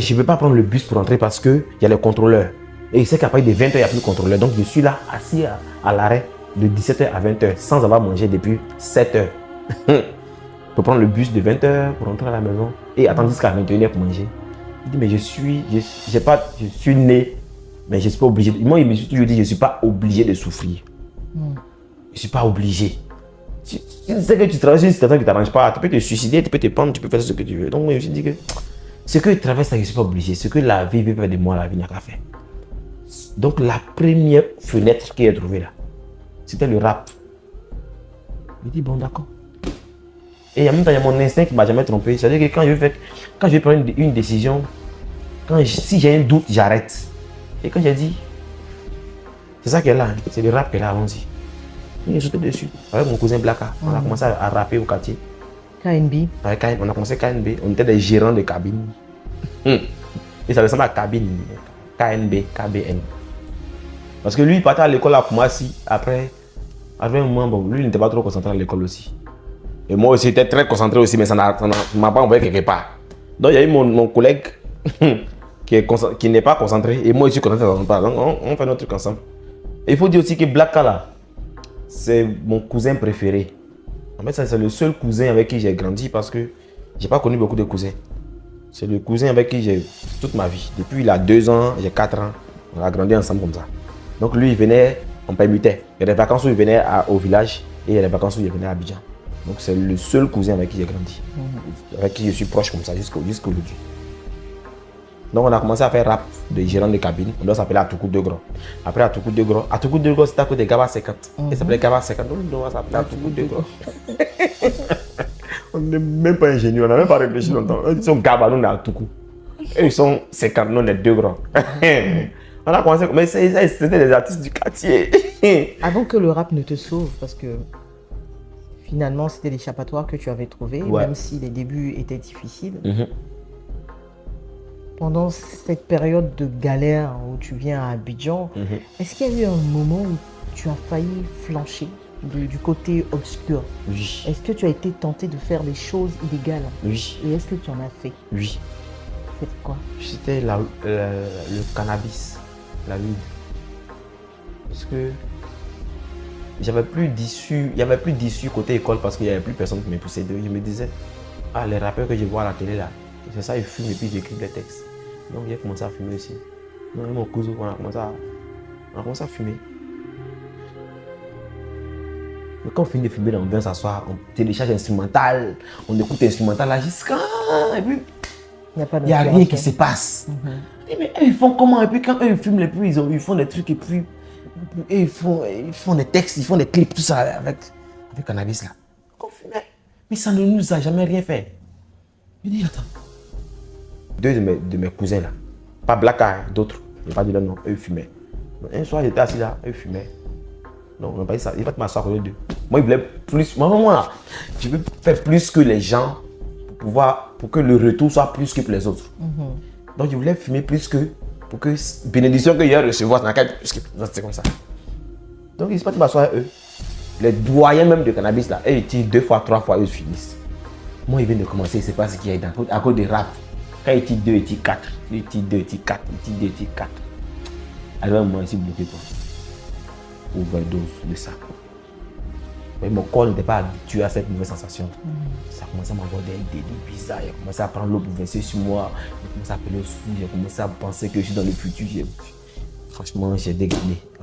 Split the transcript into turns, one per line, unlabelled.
Je ne peux pas prendre le bus pour rentrer parce qu'il y a les contrôleurs. Et il sait qu'à partir de 20h, il n'y a plus de contrôleurs. Donc je suis là, assis à l'arrêt de 17h à 20h, sans avoir mangé depuis 7h. Pour prendre le bus de 20h pour rentrer à la maison et attendre jusqu'à 21h pour manger. Il dit, mais je suis né, mais je ne suis pas obligé. Moi, il me suis toujours dit, je ne suis pas obligé de souffrir. Je ne suis pas obligé. Tu sais que tu travailles sur une situation qui ne t'arrange pas, tu peux te suicider, tu peux te prendre, tu peux faire ce que tu veux. Donc moi, je me suis dit que ce que je traverse, je ne suis pas obligé. Ce que la vie veut faire de moi, la vie n'a qu'à faire. Donc la première fenêtre qu'il a trouvée là, c'était le rap. Il dit, bon d'accord. Et en même temps, il y a mon instinct qui ne m'a jamais trompé. C'est-à-dire que quand je vais prendre une décision, si j'ai un doute, j'arrête. Et quand j'ai dit, c'est ça qu'elle a, c'est le rap qu'elle a, allons-y. Il est sauté dessus. Avec mon cousin Blacka, on a commencé à rapper au quartier.
KNB.
On a commencé KNB, on était des gérants de cabine. Et ça ressemble à cabine, KNB, KBN. Parce que lui, il partait à l'école à Koumassi. Après un moment, bon, lui, il n'était pas trop concentré à l'école aussi. Et moi aussi, j'étais très concentré aussi, mais ça ne m'a pas envoyé quelque part. Donc, il y a eu mon collègue qui n'est pas concentré. Et moi, je suis concentré dans part. Donc, on fait notre truc ensemble. Et il faut dire aussi que Blacka, là, c'est mon cousin préféré. En fait, c'est le seul cousin avec qui j'ai grandi parce que je n'ai pas connu beaucoup de cousins. C'est le cousin avec qui j'ai toute ma vie. Depuis il a 2 ans, j'ai 4 ans, on a grandi ensemble comme ça. Donc lui, il venait, on permutait. Il y a des vacances où il venait au village et il y a des vacances où il venait à Abidjan. Donc c'est le seul cousin avec qui j'ai grandi, avec qui je suis proche comme ça jusqu'aujourd'hui. Donc on a commencé à faire rap de gérant de cabine. On doit s'appeler Atoukou Degro. Après Atoukou Degro, c'était à côté de Gaba 50. Il s'appelait Gaba 50, donc on doit s'appeler Atoukou Degro. On n'est même pas ingénieux, on n'a même pas réfléchi longtemps. Ils sont Gaba, nous on est Atoukou. Et ils sont 50, nous on est Degro. On a commencé, mais c'était des artistes du quartier.
Avant que le rap ne te sauve, parce que finalement c'était l'échappatoire que tu avais trouvé, même si les débuts étaient difficiles. Pendant cette période de galère où tu viens à Abidjan, est-ce qu'il y a eu un moment où tu as failli flancher du côté obscur?
Oui.
Est-ce que tu as été tenté de faire des choses illégales?
Oui.
Et est-ce que tu en as fait?
Oui.
C'était quoi?
C'était le cannabis, la weed. Parce que j'avais plus d'issue, il n'y avait plus d'issue côté école parce qu'il n'y avait plus personne qui me poussait. Je me disais, ah, les rappeurs que je vois à la télé là, c'est ça, ils fument et puis j'écris des textes. Donc j'ai commencé à fumer aussi. Donc mon cousin, on a commencé à fumer. Mais quand on finit de fumer, on vient s'asseoir, on télécharge instrumental, on écoute instrumental là jusqu'à... Et puis, il n'y a rien qui se passe. Mais eux, ils font comment? Et puis quand eux ils fument, ils font des trucs et puis... Ils font des textes, ils font des clips, tout ça avec cannabis là. On fumait. Mais ça ne nous a jamais rien fait. Je dis, attends. 2 de mes cousins là, pas Blacka, d'autres, je n'ai pas dit leur nom, eux fumaient. Un soir j'étais assis là, eux fumaient. Donc on n'a pas dit ça, il va te m'asseoir avec eux. Moi, il voulait plus. Moi, je veux faire plus que les gens pour que le retour soit plus que pour les autres. Donc je voulais fumer plus que pour que bénédiction que j'ai recevoir, c'est comme ça. Donc il se passe m'asseoir avec eux. Les doyens même de cannabis là, ils tirent 2 fois, 3 fois, eux finissent. Moi, il vient de commencer, il ne sait pas ce qu'il y a à cause des rap. Quand il tire 2, il tire 4. Il tire 2, il tire 4. Il tire 2, il tire 4. Alors, moi, je suis bloqué quoi. Overdose de ça. Mais mon corps n'était pas habitué à cette nouvelle sensation. Ça a commencé à m'avoir des délits bizarres. J'ai commencé à prendre l'eau pour verser sur moi. J'ai commencé à appeler au sous. J'ai commencé à penser que je suis dans le futur. Franchement, j'ai dégradé.